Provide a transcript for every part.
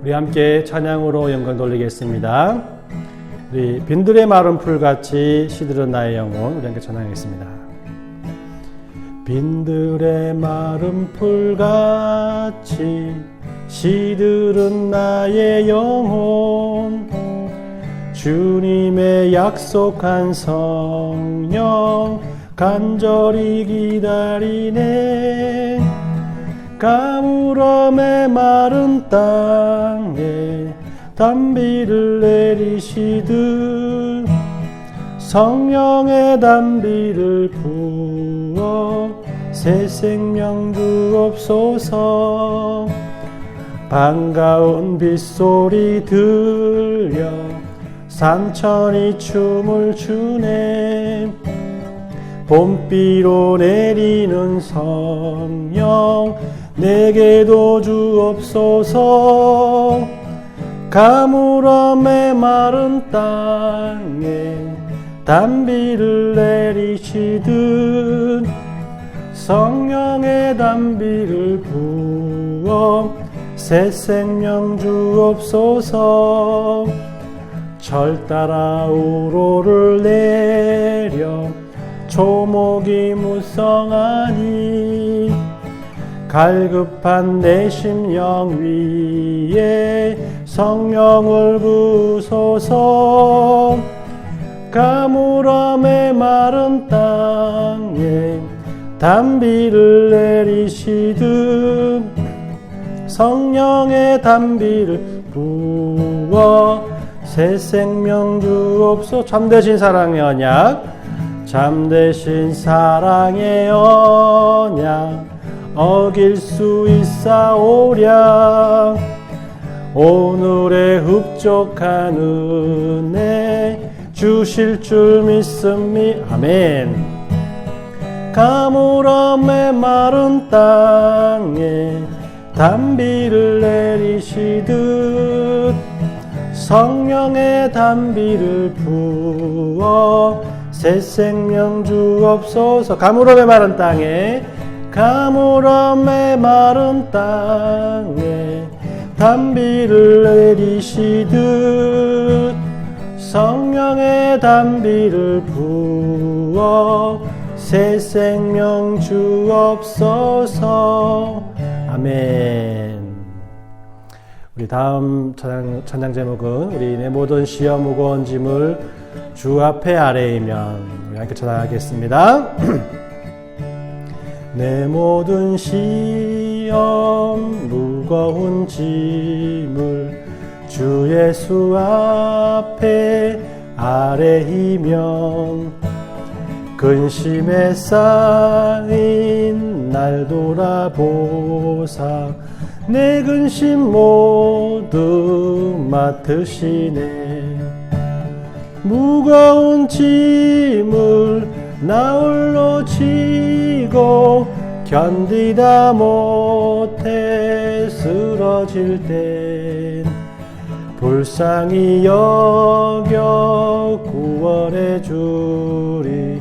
우리 함께 찬양으로 영광 돌리겠습니다. 우리 빈들의 마른 풀같이 시들은 나의 영혼, 우리 함께 찬양하겠습니다. 빈들의 마른 풀같이 시들은 나의 영혼, 주님의 약속한 성령 간절히 기다리네. 가물음의 마른 땅에 단비를 내리시듯 성령의 단비를 부어 새 생명 주옵소서. 반가운 빗소리 들려 산천이 춤을 추네. 봄비로 내리는 성령 내게도 주옵소서. 가물음의 마른 땅에 단비를 내리시듯 성령의 단비를 부어 새 생명 주옵소서. 절 따라 우로를 내려 초목이 무성하니 갈급한 내 심령 위에 성령을 부소서. 가물음의 마른 땅에 단비를 내리시듯 성령의 단비를 부어 새 생명 주옵소서. 참되신 사랑의 언약, 참되신 사랑의 언약 어길 수 있사오랴. 오늘의 흡족한 은혜 주실 줄 믿습니다. 아멘. 가물음의 마른 땅에 단비를 내리시듯 성령의 단비를 부어 새 생명 주옵소서. 가물음의 마른 땅에, 가물음의 마른 땅에 단비를 내리시듯 성령의 단비를 부어 새 생명 주옵소서. 아멘. 우리 다음 찬양 제목은 우리 내 모든 시험 무거운 짐을 주 앞에 아뢰이면, 우리 함께 찬양하겠습니다. 내 모든 시험 무거운 짐을 주 예수 앞에 아뢰이면 근심에 쌓인 날 돌아보사 내 근심 모두 맡으시네. 무거운 짐을 나 홀로 지고 견디다 못해 쓰러질 땐 불쌍히 여겨 구원해 주리.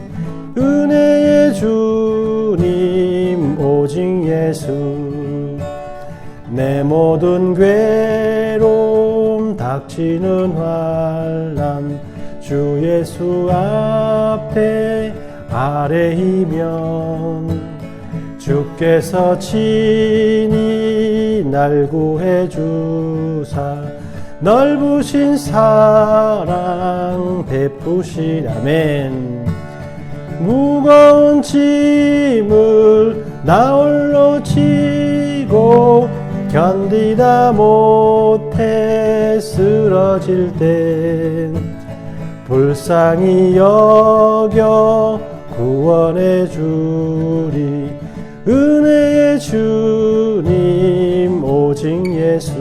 은혜의 주님 오직 예수. 내 모든 괴로움 닥치는 환난 주 예수 앞에 아뢰이면 주께서 친히 날 구해 주사 넓으신 사랑 베푸시라멘. 무거운 짐을 나 홀로 지고 견디다 못해 쓰러질 땐 불쌍히 여겨 구원해 주리. 은혜의 주님 오직 예수.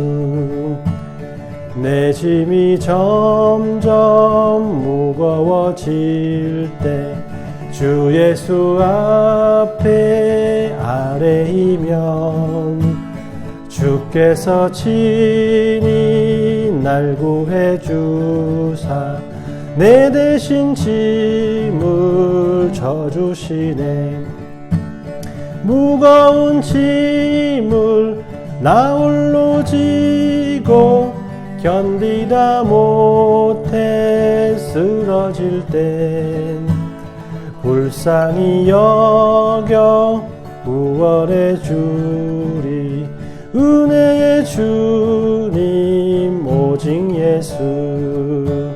내 짐이 점점 무거워질 때 주 예수 앞에 아뢰이면 주께서 친히 날 구해 주사 내 대신 짐을 져주시네. 무거운 짐을 나 홀로 지고 지고 견디다 못해 쓰러질 땐 불쌍히 여겨 구원해 주리. 은혜의 주님 오직 예수.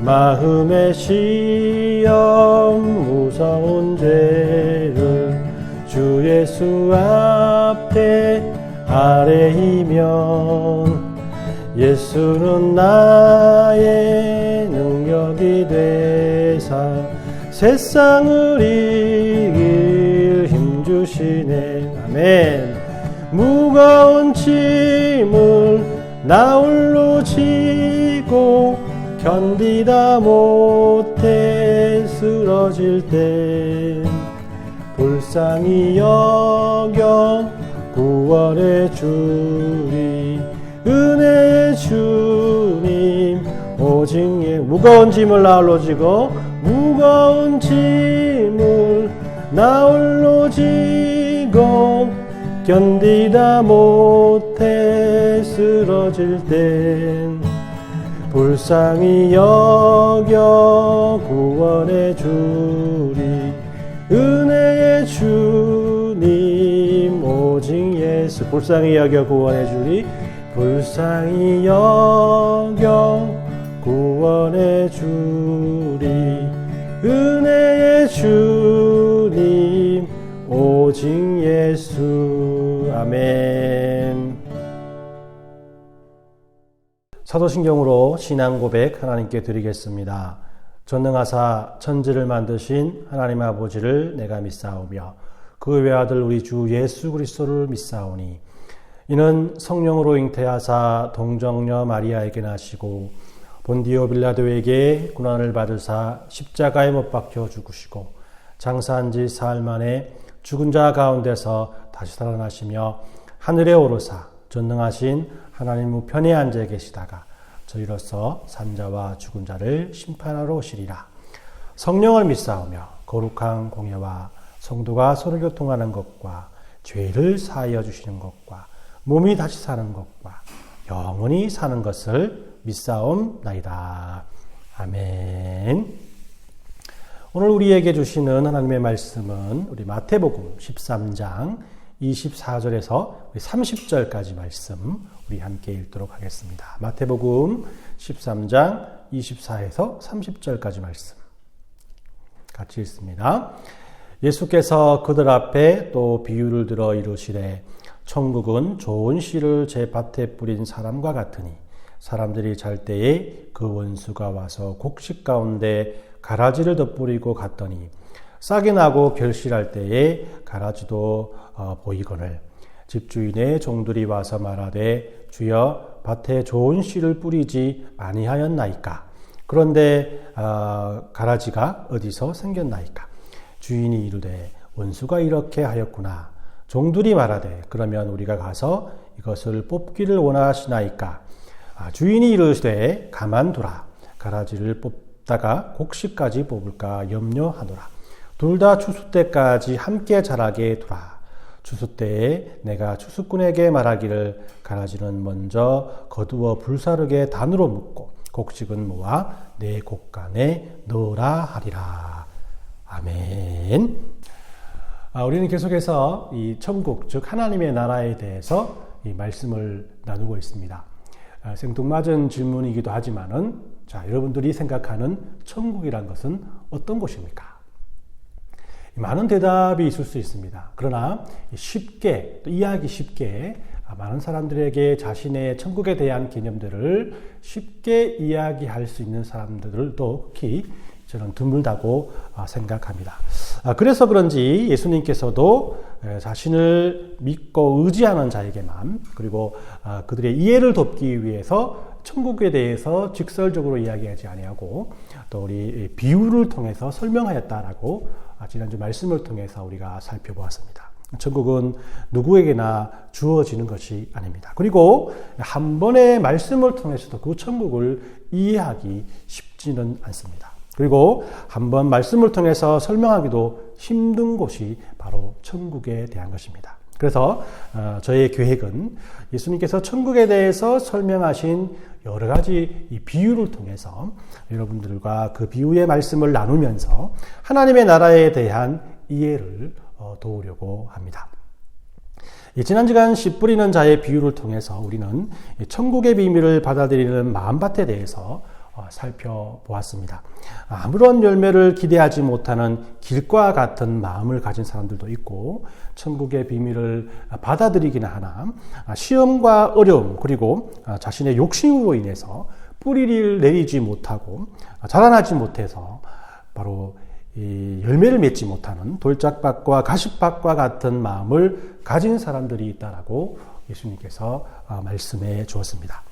마음의 시험 무서운 죄를 주 예수 앞에 아뢰이면 예수는 나의 능력이 되사 세상을 이길 힘주시네. 아멘. 무거운 짐을 나 홀로 지고 견디다 못해 쓰러질 때 불쌍히 여겨 구원해 주리. 은혜의 주님 오직 무거운 짐을 나 홀로 지고 무거운 짐을 나 홀로 지고 견디다 못해 쓰러질 땐 불쌍히 여겨 구원해 주리. 은혜의 주님 오직 예수. 불쌍히 여겨 구원해 주리. 불쌍히 여겨 구원해 주리. 은혜의 주님 오직 예수. 아멘. 사도신경으로 신앙 고백 하나님께 드리겠습니다. 전능하사 천지를 만드신 하나님 아버지를 내가 믿사오며 그 외아들 우리 주 예수 그리스도를 믿사오니 이는 성령으로 잉태하사 동정녀 마리아에게 나시고 본디오 빌라도에게 고난을 받으사 십자가에 못 박혀 죽으시고 장사한 지 사흘 만에 죽은 자 가운데서 다시 살아나시며 하늘에 오르사 전능하신 하나님 우편에 앉아 계시다가 저희로서 산자와 죽은 자를 심판하러 오시리라. 성령을 믿사오며 거룩한 공예와 성도가 서로 교통하는 것과 죄를 사하여 주시는 것과 몸이 다시 사는 것과 영원히 사는 것을 믿사옵나이다. 아멘. 오늘 우리에게 주시는 하나님의 말씀은 우리 마태복음 13장 24절에서 30절까지 말씀 우리 함께 읽도록 하겠습니다. 마태복음 13장 24에서 30절까지 말씀 같이 읽습니다. 예수께서 그들 앞에 또 비유를 들어 이르시되 천국은 좋은 씨를 제 밭에 뿌린 사람과 같으니 사람들이 잘 때에 그 원수가 와서 곡식 가운데 가라지를 덧뿌리고 갔더니 싹이 나고 결실할 때에 가라지도 보이거늘 집주인의 종들이 와서 말하되 주여 밭에 좋은 씨를 뿌리지 아니하였나이까. 그런데 가라지가 어디서 생겼나이까. 주인이 이르되 원수가 이렇게 하였구나. 종들이 말하되 그러면 우리가 가서 이것을 뽑기를 원하시나이까. 주인이 이르되 가만두라. 가라지를 뽑다가 곡식까지 뽑을까 염려하노라. 둘 다 추수 때까지 함께 자라게 두라. 추수 때에 내가 추수꾼에게 말하기를 가라지는 먼저 거두어 불사르게 단으로 묶고 곡식은 모아 내 곡간에 넣으라 하리라. 아멘. 우리는 계속해서 이 천국, 즉 하나님의 나라에 대해서 이 말씀을 나누고 있습니다. 생뚱맞은 질문이기도 하지만은 여러분들이 생각하는 천국이란 것은 어떤 곳입니까? 많은 대답이 있을 수 있습니다. 그러나 쉽게, 또 이해하기 쉽게 많은 사람들에게 자신의 천국에 대한 개념들을 쉽게 이야기할 수 있는 사람들도 특히 저는 드물다고 생각합니다. 그래서 그런지 예수님께서도 자신을 믿고 의지하는 자에게만, 그리고 그들의 이해를 돕기 위해서 천국에 대해서 직설적으로 이야기하지 아니하고 또 우리 비유를 통해서 설명하였다라고 지난주 말씀을 통해서 우리가 살펴보았습니다. 천국은 누구에게나 주어지는 것이 아닙니다. 그리고 한 번의 말씀을 통해서도 그 천국을 이해하기 쉽지는 않습니다. 그리고 한 번 말씀을 통해서 설명하기도 힘든 곳이 바로 천국에 대한 것입니다. 그래서 저의 계획은 예수님께서 천국에 대해서 설명하신 여러 가지 이 비유를 통해서 여러분들과 그 비유의 말씀을 나누면서 하나님의 나라에 대한 이해를 도우려고 합니다. 지난 씨 뿌리는 자의 비유를 통해서 우리는 천국의 비밀을 받아들이는 마음밭에 대해서 살펴보았습니다. 아무런 열매를 기대하지 못하는 길과 같은 마음을 가진 사람들도 있고, 천국의 비밀을 받아들이기는 하나 시험과 어려움 그리고 자신의 욕심으로 인해서 뿌리를 내리지 못하고 자라나지 못해서 바로 이 열매를 맺지 못하는 돌짝밭과 가시밭과 같은 마음을 가진 사람들이 있다라고 예수님께서 말씀해 주었습니다.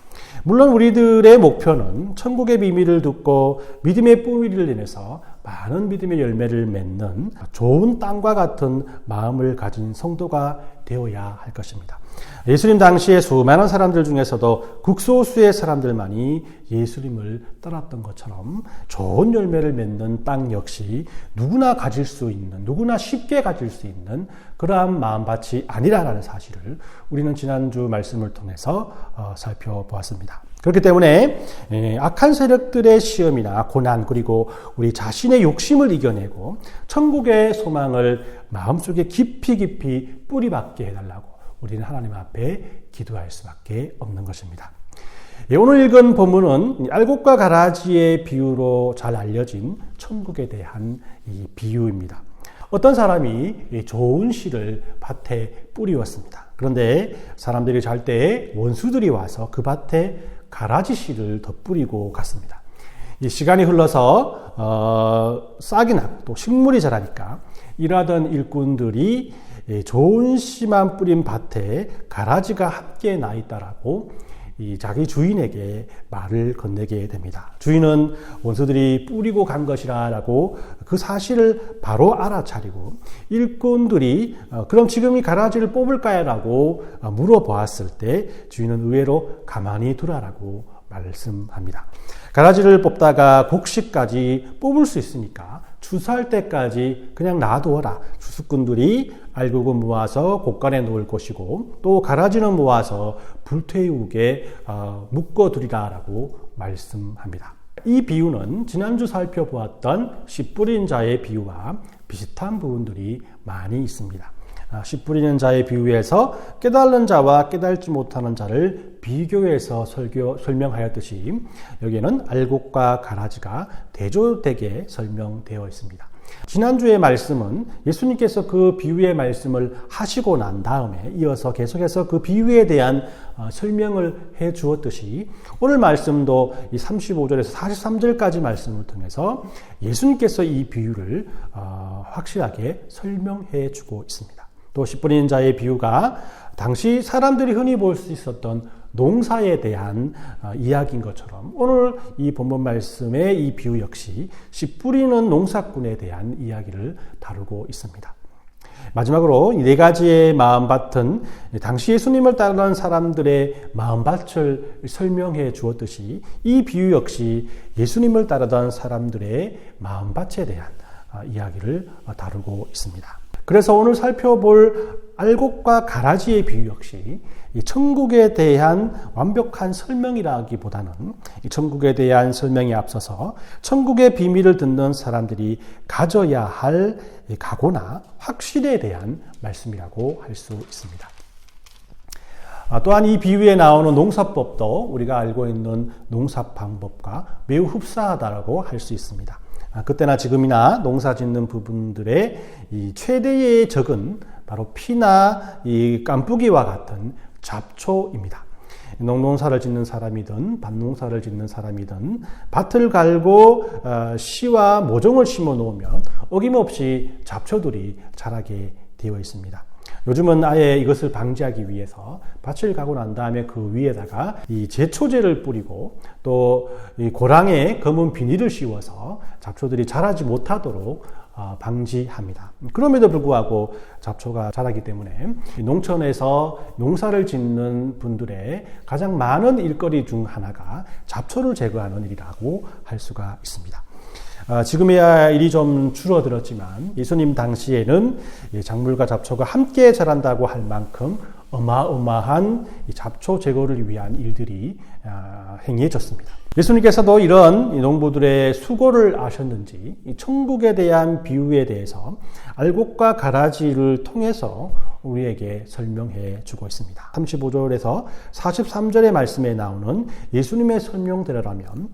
물론 우리들의 목표는 천국의 비밀을 듣고 믿음의 뿌리를 인해서 많은 믿음의 열매를 맺는 좋은 땅과 같은 마음을 가진 성도가 되어야 할 것입니다. 예수님 당시에 수많은 사람들 중에서도 극소수의 사람들만이 예수님을 따랐던 것처럼 좋은 열매를 맺는 땅 역시 누구나 가질 수 있는, 누구나 쉽게 가질 수 있는 그러한 마음밭이 아니라는 사실을 우리는 지난주 말씀을 통해서 살펴보았습니다. 그렇기 때문에 악한 세력들의 시험이나 고난 그리고 우리 자신의 욕심을 이겨내고 천국의 소망을 마음속에 깊이 뿌리박게 해달라고 우리는 하나님 앞에 기도할 수밖에 없는 것입니다. 오늘 읽은 본문은 알곡과 가라지의 비유로 잘 알려진 천국에 대한 이 비유입니다. 어떤 사람이 좋은 씨를 밭에 뿌리었습니다. 그런데 사람들이 잘 때 원수들이 와서 그 밭에 가라지 씨를 더 뿌리고 갔습니다. 이 시간이 흘러서 싹이 나고 또 식물이 자라니까 일하던 일꾼들이 좋은 씨만 뿌린 밭에 가라지가 함께 나 있다라고 자기 주인에게 말을 건네게 됩니다. 주인은 원수들이 뿌리고 간 것이라고 그 사실을 바로 알아차리고 일꾼들이 그럼 지금 이 가라지를 뽑을까요? 라고 물어보았을 때 주인은 의외로 가만히 두라라고 말씀합니다. 가라지를 뽑다가 곡식까지 뽑을 수 있으니까 추수할 때까지 그냥 놔두어라. 추수꾼들이 알곡은 모아서 곡간에 놓을 것이고 또 가라지는 모아서 불태우게 묶어두리라라고 말씀합니다. 이 비유는 지난주 살펴보았던 씨 뿌린 자의 비유와 비슷한 부분들이 많이 있습니다. 씨 뿌리는 자의 비유에서 깨달는 자와 깨달지 못하는 자를 비교해서 설명하였듯이 여기에는 알곡과 가라지가 대조되게 설명되어 있습니다. 지난주의 말씀은 예수님께서 그 비유의 말씀을 하시고 난 다음에 이어서 계속해서 그 비유에 대한 설명을 해 주었듯이 오늘 말씀도 이 35절에서 43절까지 말씀을 통해서 예수님께서 이 비유를 확실하게 설명해 주고 있습니다. 또 씨 뿌리는 자의 비유가 당시 사람들이 흔히 볼 수 있었던 농사에 대한 이야기인 것처럼 오늘 이 본문 말씀의 이 비유 역시 씨 뿌리는 농사꾼에 대한 이야기를 다루고 있습니다. 마지막으로 이 네 가지의 마음밭은 당시 예수님을 따르는 사람들의 마음밭을 설명해 주었듯이 이 비유 역시 예수님을 따르던 사람들의 마음밭에 대한 이야기를 다루고 있습니다. 그래서 오늘 살펴볼 알곡과 가라지의 비유 역시 이 천국에 대한 완벽한 설명이라기보다는 이 천국에 대한 설명에 앞서서 천국의 비밀을 듣는 사람들이 가져야 할 각오나 확신에 대한 말씀이라고 할 수 있습니다. 또한 이 비유에 나오는 농사법도 우리가 알고 있는 농사 방법과 매우 흡사하다고 할 수 있습니다. 그때나 지금이나 농사 짓는 부분들의 이 최대의 적은 바로 피나 이 깐뿌기와 같은 잡초입니다. 농사를 짓는 사람이든 밭농사를 짓는 사람이든 밭을 갈고 씨와 모종을 심어 놓으면 어김없이 잡초들이 자라게 되어 있습니다. 요즘은 아예 이것을 방지하기 위해서 밭을 가고 난 다음에 그 위에다가 이 제초제를 뿌리고 또 이 고랑에 검은 비닐을 씌워서 잡초들이 자라지 못하도록 방지합니다. 그럼에도 불구하고 잡초가 자라기 때문에 농촌에서 농사를 짓는 분들의 가장 많은 일거리 중 하나가 잡초를 제거하는 일이라고 할 수가 있습니다. 지금이야 일이 좀 줄어들었지만 예수님 당시에는 작물과 잡초가 함께 자란다고 할 만큼 어마어마한 잡초 제거를 위한 일들이 행해졌습니다. 예수님께서도 이런 농부들의 수고를 아셨는지 천국에 대한 비유에 대해서 알곡과 가라지를 통해서 우리에게 설명해 주고 있습니다. 35절에서 43절의 말씀에 나오는 예수님의 설명대로라면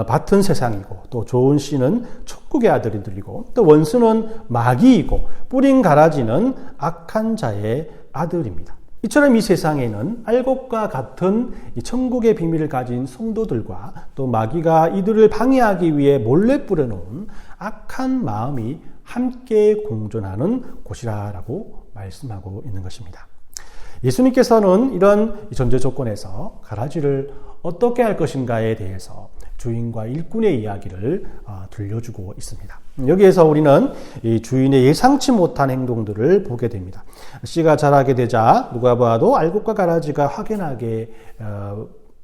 밭은 세상이고 또 좋은 씨는 천국의 아들이들이고 또 원수는 마귀이고 뿌린 가라지는 악한 자의 아들입니다. 이처럼 이 세상에는 알곡과 같은 천국의 비밀을 가진 성도들과 또 마귀가 이들을 방해하기 위해 몰래 뿌려놓은 악한 마음이 함께 공존하는 곳이라고 말씀하고 있는 것입니다. 예수님께서는 이런 전제 조건에서 가라지를 어떻게 할 것인가에 대해서 주인과 일꾼의 이야기를 들려주고 있습니다. 여기에서 우리는 이 주인의 예상치 못한 행동들을 보게 됩니다. 씨가 자라게 되자 누가 봐도 알곡과 가라지가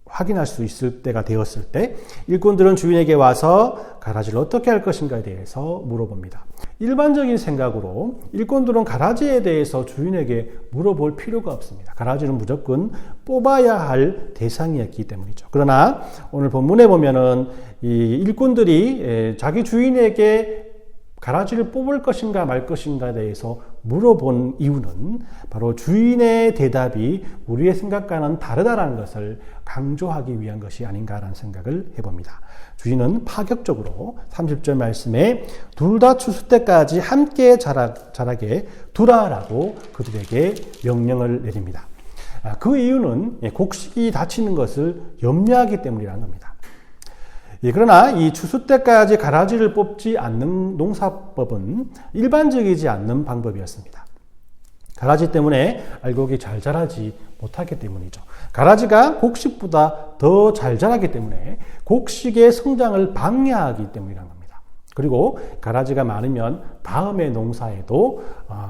확인할 수 있을 때가 되었을 때 일꾼들은 주인에게 와서 가라지를 어떻게 할 것인가에 대해서 물어봅니다. 일반적인 생각으로 일꾼들은 가라지에 대해서 주인에게 물어볼 필요가 없습니다. 가라지는 무조건 뽑아야 할 대상이었기 때문이죠. 그러나 오늘 본문에 보면은 이 일꾼들이 자기 주인에게 가라지를 뽑을 것인가 말 것인가에 대해서 물어본 이유는 바로 주인의 대답이 우리의 생각과는 다르다는 것을 강조하기 위한 것이 아닌가라는 생각을 해봅니다. 주인은 파격적으로 30절 말씀에 둘 다 추수 때까지 함께 자라게 두라라고 그들에게 명령을 내립니다. 그 이유는 곡식이 다치는 것을 염려하기 때문이라는 겁니다. 그러나 이 추수 때까지 가라지를 뽑지 않는 농사법은 일반적이지 않는 방법이었습니다. 가라지 때문에 알곡이 잘 자라지 못하기 때문이죠. 가라지가 곡식보다 더 잘 자라기 때문에 곡식의 성장을 방해하기 때문이라는 겁니다. 그리고 가라지가 많으면 다음의 농사에도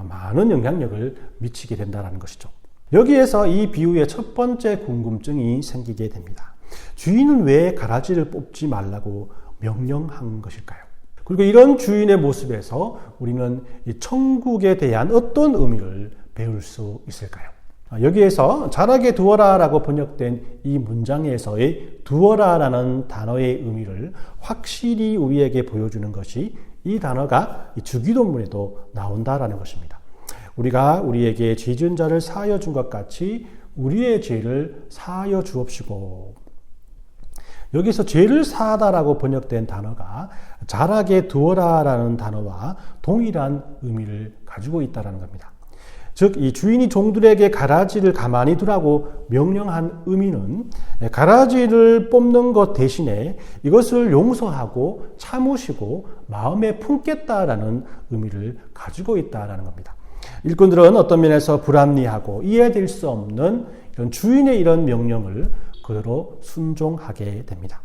많은 영향력을 미치게 된다는 것이죠. 여기에서 이 비유의 첫 번째 궁금증이 생기게 됩니다. 주인은 왜 가라지를 뽑지 말라고 명령한 것일까요? 그리고 이런 주인의 모습에서 우리는 이 천국에 대한 어떤 의미를 배울 수 있을까요? 여기에서 자라게 두어라라고 번역된 이 문장에서의 두어라라는 단어의 의미를 확실히 우리에게 보여주는 것이 이 단어가 주기도문에도 나온다라는 것입니다. 우리가 우리에게 죄 지은 자를 사하여 준 것 같이 우리의 죄를 사하여 주옵시고, 여기서 죄를 사하다라고 번역된 단어가 자라게 두어라라는 단어와 동일한 의미를 가지고 있다는 겁니다. 즉, 이 주인이 종들에게 가라지를 가만히 두라고 명령한 의미는 가라지를 뽑는 것 대신에 이것을 용서하고 참으시고 마음에 품겠다라는 의미를 가지고 있다는 겁니다. 일꾼들은 어떤 면에서 불합리하고 이해될 수 없는 이런 주인의 이런 명령을 그대로 순종하게 됩니다.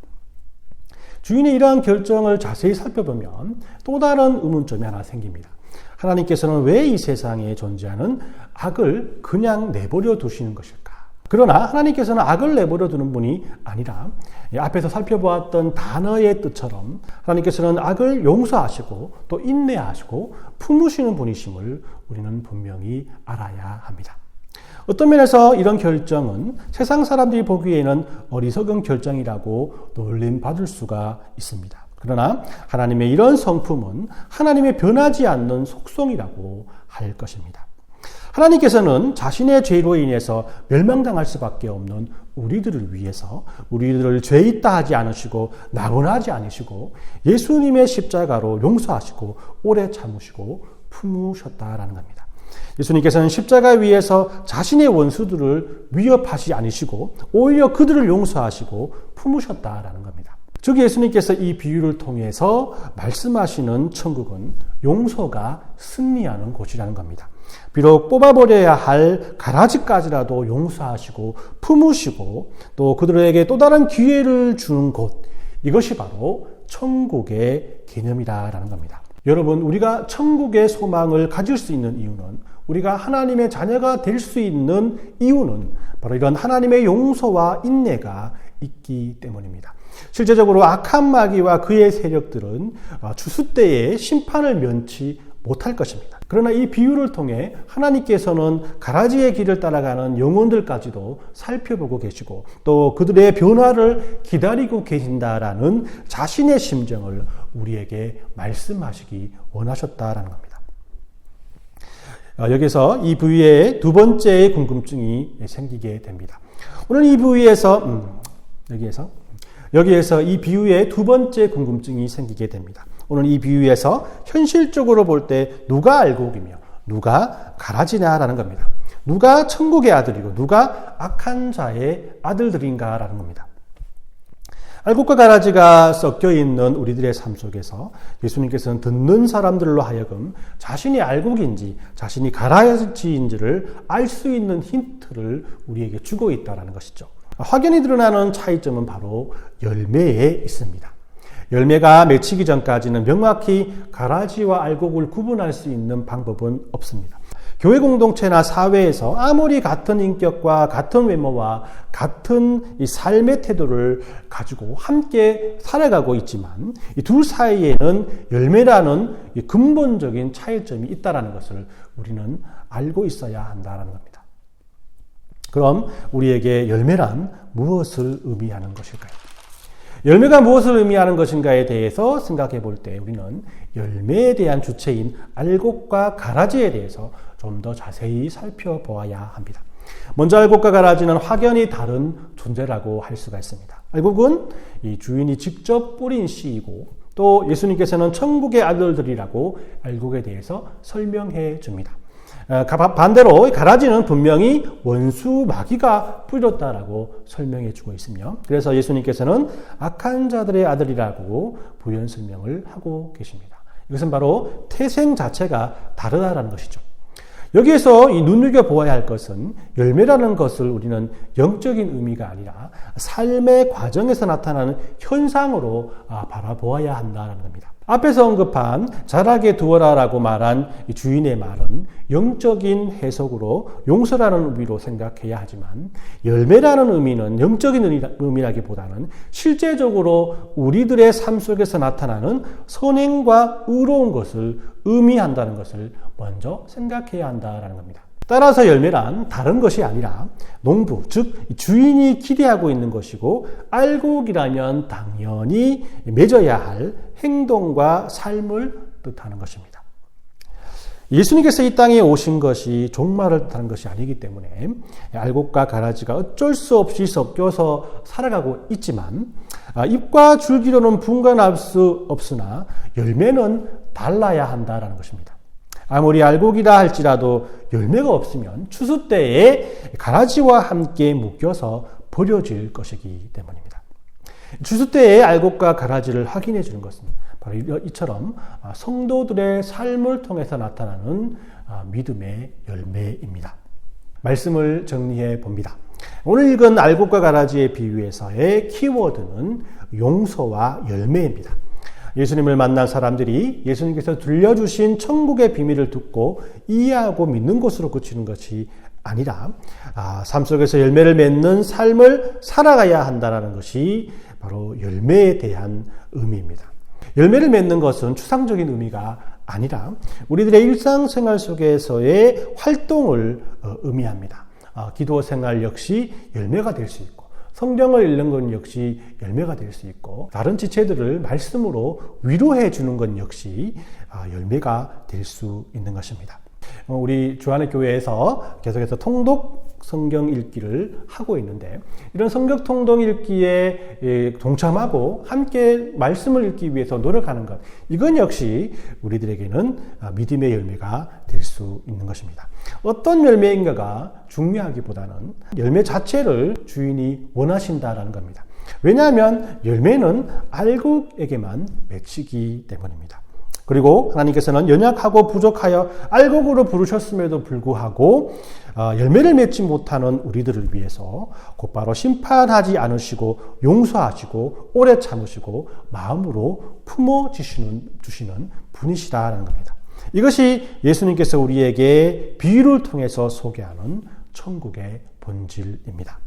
주인의 이러한 결정을 자세히 살펴보면 또 다른 의문점이 하나 생깁니다. 하나님께서는 왜 이 세상에 존재하는 악을 그냥 내버려 두시는 것일까? 그러나 하나님께서는 악을 내버려 두는 분이 아니라 앞에서 살펴보았던 단어의 뜻처럼 하나님께서는 악을 용서하시고 또 인내하시고 품으시는 분이심을 우리는 분명히 알아야 합니다. 어떤 면에서 이런 결정은 세상 사람들이 보기에는 어리석은 결정이라고 놀림받을 수가 있습니다. 그러나 하나님의 이런 성품은 하나님의 변하지 않는 속성이라고 할 것입니다. 하나님께서는 자신의 죄로 인해서 멸망당할 수밖에 없는 우리들을 위해서 우리들을 죄 있다 하지 않으시고 나무나지 않으시고 예수님의 십자가로 용서하시고 오래 참으시고 품으셨다라는 겁니다. 예수님께서는 십자가 위에서 자신의 원수들을 위협하지 않으시고 오히려 그들을 용서하시고 품으셨다라는 겁니다. 즉 예수님께서 이 비유를 통해서 말씀하시는 천국은 용서가 승리하는 곳이라는 겁니다. 비록 뽑아버려야 할 가라지까지라도 용서하시고 품으시고 또 그들에게 또 다른 기회를 주는 곳, 이것이 바로 천국의 개념이라는 겁니다. 여러분, 우리가 천국의 소망을 가질 수 있는 이유는, 우리가 하나님의 자녀가 될 수 있는 이유는 바로 이런 하나님의 용서와 인내가 있기 때문입니다. 실제적으로 악한 마귀와 그의 세력들은 추수 때에 심판을 면치 못할 것입니다. 그러나 이 비유를 통해 하나님께서는 가라지의 길을 따라가는 영혼들까지도 살펴보고 계시고 또 그들의 변화를 기다리고 계신다라는 자신의 심정을 우리에게 말씀하시기 원하셨다라는 겁니다. 여기서 이 부위에 두 번째의 궁금증이 생기게 됩니다. 오늘 이 부위에서 여기에서 이 비유에 두 번째 궁금증이 생기게 됩니다. 오늘 이 비유에서 현실적으로 볼 때 누가 알곡이며 누가 가라지냐라는 겁니다. 누가 천국의 아들이고 누가 악한 자의 아들들인가라는 겁니다. 알곡과 가라지가 섞여 있는 우리들의 삶 속에서 예수님께서는 듣는 사람들로 하여금 자신이 알곡인지 자신이 가라지인지를 알 수 있는 힌트를 우리에게 주고 있다는 것이죠. 확연히 드러나는 차이점은 바로 열매에 있습니다. 열매가 맺히기 전까지는 명확히 가라지와 알곡을 구분할 수 있는 방법은 없습니다. 교회 공동체나 사회에서 아무리 같은 인격과 같은 외모와 같은 이 삶의 태도를 가지고 함께 살아가고 있지만 이 둘 사이에는 열매라는 이 근본적인 차이점이 있다는 것을 우리는 알고 있어야 한다는 겁니다. 그럼 우리에게 열매란 무엇을 의미하는 것일까요? 열매가 무엇을 의미하는 것인가에 대해서 생각해 볼 때 우리는 열매에 대한 주체인 알곡과 가라지에 대해서 좀 더 자세히 살펴보아야 합니다. 먼저 알곡과 가라지는 확연히 다른 존재라고 할 수가 있습니다. 알곡은 이 주인이 직접 뿌린 씨이고 또 예수님께서는 천국의 아들들이라고 알곡에 대해서 설명해 줍니다. 반대로 가라지는 분명히 원수 마귀가 뿌렸다라고 설명해 주고 있으며 그래서 예수님께서는 악한 자들의 아들이라고 부연 설명을 하고 계십니다. 이것은 바로 태생 자체가 다르다라는 것이죠. 여기에서 이 눈여겨보아야 할 것은 열매라는 것을 우리는 영적인 의미가 아니라 삶의 과정에서 나타나는 현상으로 바라보아야 한다는 겁니다. 앞에서 언급한 자라게 두어라라고 말한 이 주인의 말은 영적인 해석으로 용서라는 의미로 생각해야 하지만 열매라는 의미는 영적인 의미라기보다는 실제적으로 우리들의 삶 속에서 나타나는 선행과 의로운 것을 의미한다는 것을 먼저 생각해야 한다는 겁니다. 따라서 열매란 다른 것이 아니라 농부, 즉 주인이 기대하고 있는 것이고 알곡이라면 당연히 맺어야 할 행동과 삶을 뜻하는 것입니다. 예수님께서 이 땅에 오신 것이 종말을 뜻하는 것이 아니기 때문에 알곡과 가라지가 어쩔 수 없이 섞여서 살아가고 있지만 잎과 줄기로는 분간할 수 없으나 열매는 달라야 한다는 것입니다. 아무리 알곡이라 할지라도 열매가 없으면 추수 때에 가라지와 함께 묶여서 버려질 것이기 때문입니다. 추수 때에 알곡과 가라지를 확인해 주는 것은 바로 이처럼 성도들의 삶을 통해서 나타나는 믿음의 열매입니다. 말씀을 정리해 봅니다. 오늘 읽은 알곡과 가라지의 비유에서의 키워드는 용서와 열매입니다. 예수님을 만난 사람들이 예수님께서 들려주신 천국의 비밀을 듣고 이해하고 믿는 것으로 그치는 것이 아니라 삶 속에서 열매를 맺는 삶을 살아가야 한다는 것이 바로 열매에 대한 의미입니다. 열매를 맺는 것은 추상적인 의미가 아니라 우리들의 일상생활 속에서의 활동을 의미합니다. 기도 생활 역시 열매가 될 수 있고 성경을 읽는 것 역시 열매가 될 수 있고 다른 지체들을 말씀으로 위로해 주는 것 역시 열매가 될 수 있는 것입니다. 우리 주안의 교회에서 계속해서 통독 성경 읽기를 하고 있는데 이런 성경 통독 읽기에 동참하고 함께 말씀을 읽기 위해서 노력하는 것 이건 역시 우리들에게는 믿음의 열매가 될 수 있는 것입니다. 어떤 열매인가가 중요하기보다는 열매 자체를 주인이 원하신다라는 겁니다. 왜냐하면 열매는 알곡에게만 맺히기 때문입니다. 그리고 하나님께서는 연약하고 부족하여 알곡으로 부르셨음에도 불구하고 열매를 맺지 못하는 우리들을 위해서 곧바로 심판하지 않으시고 용서하시고 오래 참으시고 마음으로 품어주시는 분이시라는 겁니다. 이것이 예수님께서 우리에게 비유를 통해서 소개하는 천국의 본질입니다.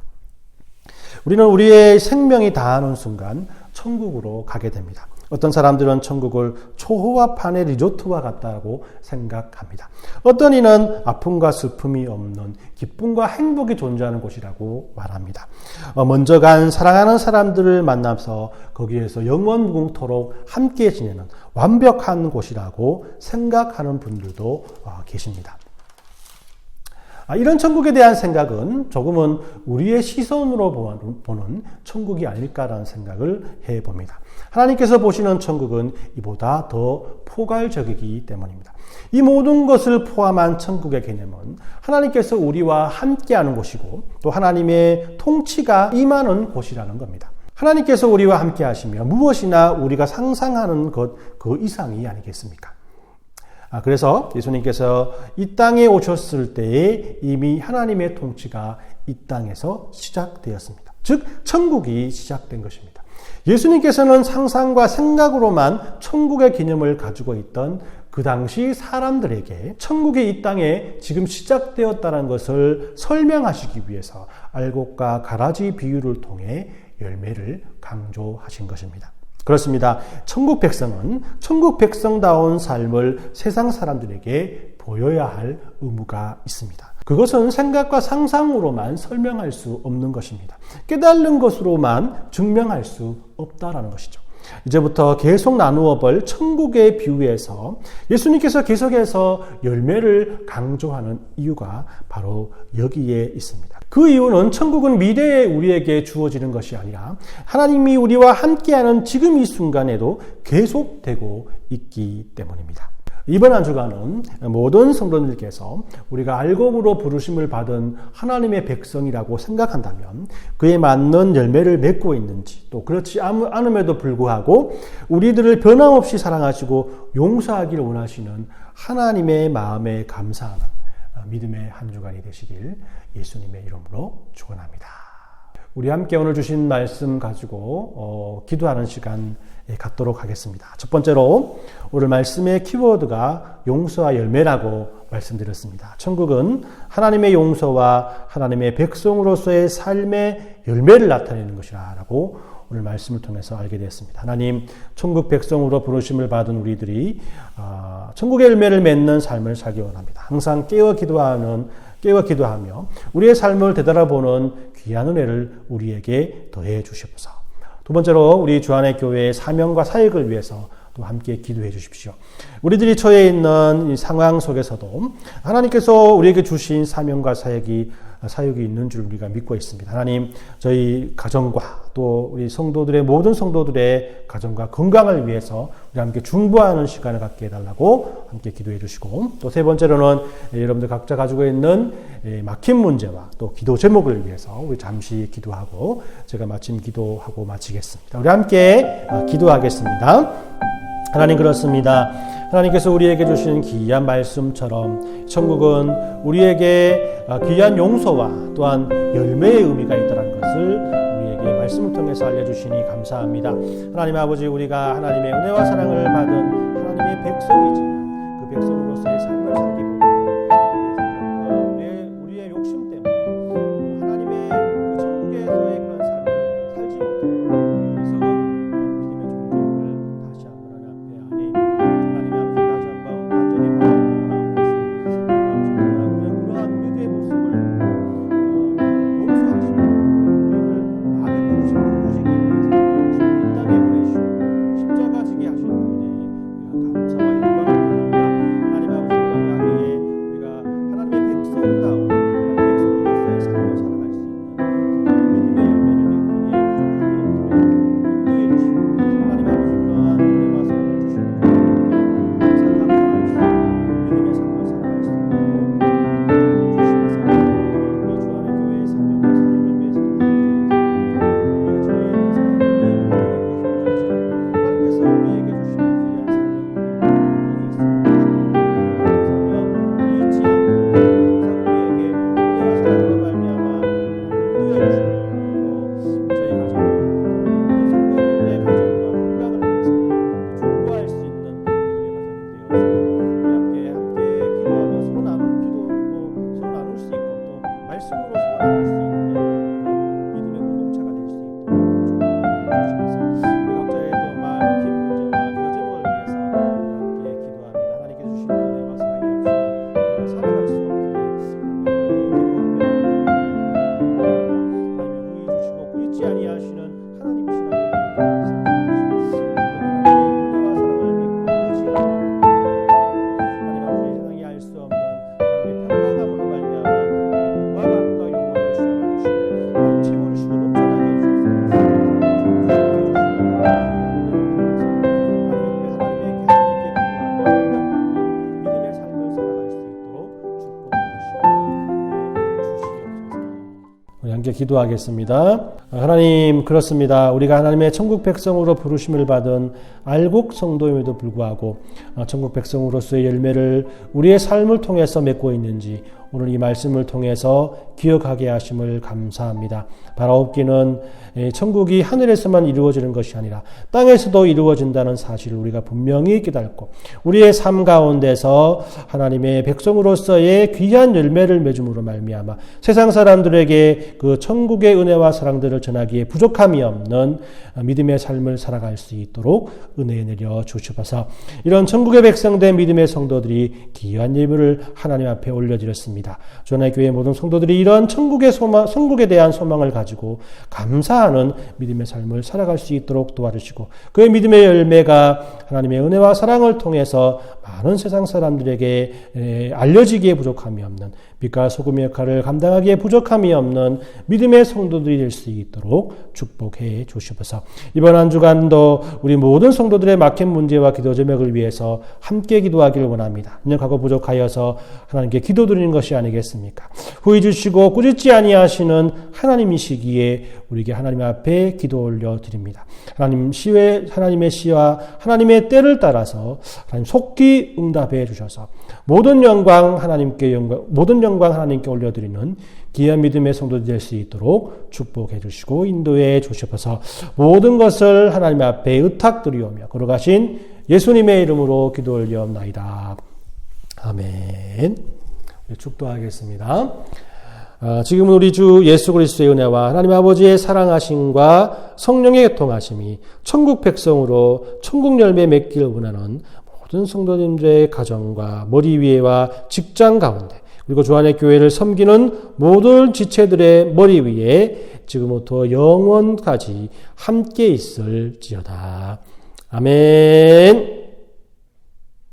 우리는 우리의 생명이 다하는 순간 천국으로 가게 됩니다. 어떤 사람들은 천국을 초호화판의 리조트와 같다고 생각합니다. 어떤 이는 아픔과 슬픔이 없는 기쁨과 행복이 존재하는 곳이라고 말합니다. 먼저 간 사랑하는 사람들을 만나서 거기에서 영원 무궁토록 함께 지내는 완벽한 곳이라고 생각하는 분들도 계십니다. 이런 천국에 대한 생각은 조금은 우리의 시선으로 보는 천국이 아닐까라는 생각을 해봅니다. 하나님께서 보시는 천국은 이보다 더 포괄적이기 때문입니다. 이 모든 것을 포함한 천국의 개념은 하나님께서 우리와 함께하는 곳이고 또 하나님의 통치가 임하는 곳이라는 겁니다. 하나님께서 우리와 함께 하시며 무엇이나 우리가 상상하는 것 그 이상이 아니겠습니까? 그래서 예수님께서 이 땅에 오셨을 때에 이미 하나님의 통치가 이 땅에서 시작되었습니다. 즉 천국이 시작된 것입니다. 예수님께서는 상상과 생각으로만 천국의 개념을 가지고 있던 그 당시 사람들에게 천국이 이 땅에 지금 시작되었다는 것을 설명하시기 위해서 알곡과 가라지 비유를 통해 열매를 강조하신 것입니다. 그렇습니다. 천국 백성은 천국 백성다운 삶을 세상 사람들에게 보여야 할 의무가 있습니다. 그것은 생각과 상상으로만 설명할 수 없는 것입니다. 깨달는 것으로만 증명할 수 없다라는 것이죠. 이제부터 계속 나누어 볼 천국의 비유에서 예수님께서 계속해서 열매를 강조하는 이유가 바로 여기에 있습니다. 그 이유는 천국은 미래에 우리에게 주어지는 것이 아니라 하나님이 우리와 함께하는 지금 이 순간에도 계속되고 있기 때문입니다. 이번 한 주간은 모든 성도님들께서 우리가 알곡으로 부르심을 받은 하나님의 백성이라고 생각한다면 그에 맞는 열매를 맺고 있는지 또 그렇지 않음에도 불구하고 우리들을 변함없이 사랑하시고 용서하기를 원하시는 하나님의 마음에 감사하는 믿음의 한 주간이 되시길 예수님의 이름으로 축원합니다. 우리 함께 오늘 주신 말씀 가지고 기도하는 시간 갖도록 하겠습니다. 첫 번째로 오늘 말씀의 키워드가 용서와 열매라고 말씀드렸습니다. 천국은 하나님의 용서와 하나님의 백성으로서의 삶의 열매를 나타내는 것이라고 오늘 말씀을 통해서 알게 되었습니다. 하나님, 천국 백성으로 부르심을 받은 우리들이 천국의 열매를 맺는 삶을 살기 원합니다. 항상 깨어 기도하며 우리의 삶을 되돌아보는 귀한 은혜를 우리에게 더해 주시옵소서. 두 번째로 우리 주안의 교회의 사명과 사역을 위해서 또 함께 기도해 주십시오. 우리들이 처해 있는 이 상황 속에서도 하나님께서 우리에게 주신 사명과 사역이 있는 줄 우리가 믿고 있습니다. 하나님, 저희 가정과 또 우리 성도들의 모든 성도들의 가정과 건강을 위해서 우리 함께 중보하는 시간을 갖게 해달라고 함께 기도해 주시고 또 세 번째로는 여러분들 각자 가지고 있는 막힌 문제와 또 기도 제목을 위해서 우리 잠시 기도하고 제가 마침 기도하고 마치겠습니다. 우리 함께 기도하겠습니다. 하나님, 그렇습니다. 하나님께서 우리에게 주신 귀한 말씀처럼 천국은 우리에게 귀한 용서와 또한 열매의 의미가 있다는 것을 우리에게 말씀을 통해서 알려주시니 감사합니다. 하나님 아버지, 우리가 하나님의 은혜와 사랑을 받은 하나님의 백성이지만 그 백성으로서의 삶을 살기보다 우리의 욕심 때문에 하나님의 그 천국에서의 그런 삶을 살지 못하는 그래서 믿음의 존재를 다시 한번 하나님 앞에 아뢰입니다. 하나님 아버지, 다시 한번 간절히 바라보고 그러한 우리의 모습을 용서하시고 우리를 마음에 부르신 부르시기 위해서 이 땅에 보내주시고 십자가 지게 하시는 은혜에 감사와 영광을 기도하겠습니다. 하나님, 그렇습니다. 우리가 하나님의 천국 백성으로 부르심을 받은 알곡 성도임에도 불구하고 천국 백성으로서의 열매를 우리의 삶을 통해서 맺고 있는지 오늘 이 말씀을 통해서 기억하게 하심을 감사합니다. 바라옵기는 천국이 하늘에서만 이루어지는 것이 아니라 땅에서도 이루어진다는 사실을 우리가 분명히 깨닫고 우리의 삶 가운데서 하나님의 백성으로서의 귀한 열매를 맺음으로 말미암아 세상 사람들에게 그 천국의 은혜와 사랑들을 전하기에 부족함이 없는 믿음의 삶을 살아갈 수 있도록 은혜 내려 주시옵소서. 이런 천국의 백성된 믿음의 성도들이 귀한 예물을 하나님 앞에 올려드렸습니다. 주안의 교회 모든 성도들이 이런 천국에 대한 소망을 가지고 감사하는 믿음의 삶을 살아갈 수 있도록 도와주시고 그의 믿음의 열매가 하나님의 은혜와 사랑을 통해서 많은 세상 사람들에게 알려지기에 부족함이 없는 빛과 소금의 역할을 감당하기에 부족함이 없는 믿음의 성도들이 될 수 있도록 축복해 주시옵소서. 이번 한 주간도 우리 모든 성도들의 막힌 문제와 기도 제목을 위해서 함께 기도하기를 원합니다. 능력하고 부족하여서 하나님께 기도드리는 것이 아니겠습니까? 후회 주시고 꾸짖지 아니하시는 하나님이시기에 우리에게 하나님 앞에 기도 올려드립니다. 하나님의 시와 하나님의 때를 따라서 하나님 속히 응답해 주셔서 모든 영광 하나님께 올려드리는 귀한 믿음의 성도들이 될 수 있도록 축복해 주시고 인도해 주시옵소서. 모든 것을 하나님 앞에 의탁드리오며 걸어가신 예수님의 이름으로 기도 올려옵나이다. 아멘. 축도하겠습니다. 지금은 우리 주 예수 그리스도의 은혜와 하나님 아버지의 사랑하심과 성령의 통하심이 천국 백성으로 천국 열매 맺기를 원하는 모든 성도님들의 가정과 머리 위에와 직장 가운데 그리고 주안의 교회를 섬기는 모든 지체들의 머리 위에 지금부터 영원까지 함께 있을지어다. 아멘.